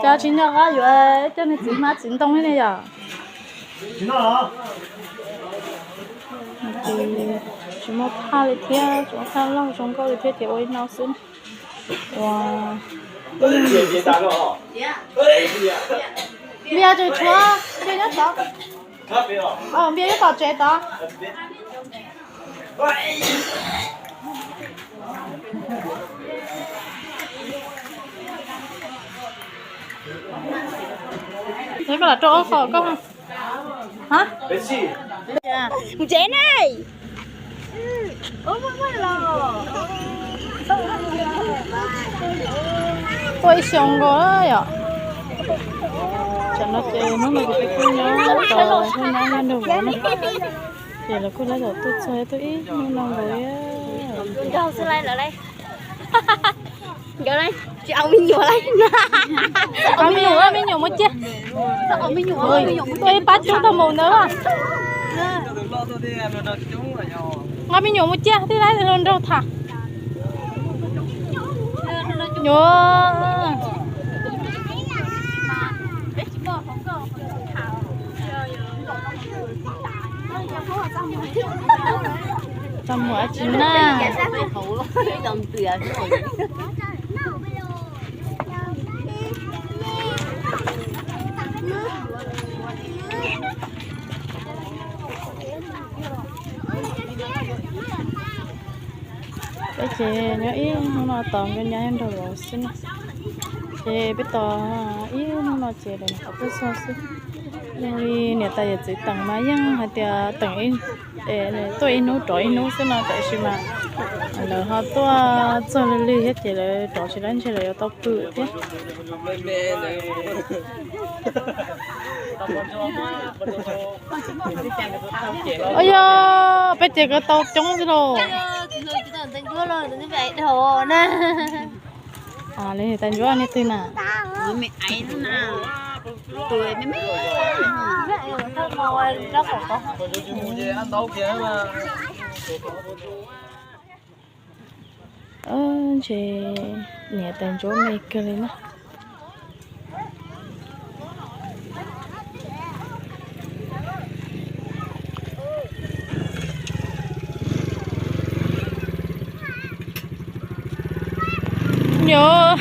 叫亲家啊，有叫你自妈自动的呀。听到了？什么怕的天，什么看浪中高的天，铁我闹心。哇！姐打个哦。别就穿，别要打。他别了。别要打这打。Thế có là chỗ khó không? Hả? Bé chị. Chế này. Quay xong rồi ạ. Chẳng nó chơi nó là cái cô nhớ rồi không nói lên được nữa. Chỉ là cô lấy rồi tôi chơi tôi ít nhưng lòng rồi á. Đâu sẽ lên lại đây. Vô đây, chị ông mình nhiều đây. Mình nhiều một chiếc. Ông mình nhiều ơi. Tôi bắt chú tao mù nữa à. Ngã mình nhiều một chiếc thì lấy thì luôn đâu thả. Nhớ. Trong mùa chín à. Cái chị nhớ ý nó là toàn cái nhà em đồ rồi xin chị biết tỏ ý nó là chị để nó có số xin nhưng nè ta chỉ tặng máy nhưng hay là tặng in để tôi in nó trội nó xin là tại sao mà là họ tôi cho lên lì hết chị là trội chị lên chị là tao bự thế ôi da bây giờ cái tao chống rồi à lên tên chúa này tên nào Mẹ ấy nó nào tuổi mấy nó còn có chị nè tên chúa mày cười lên nhớ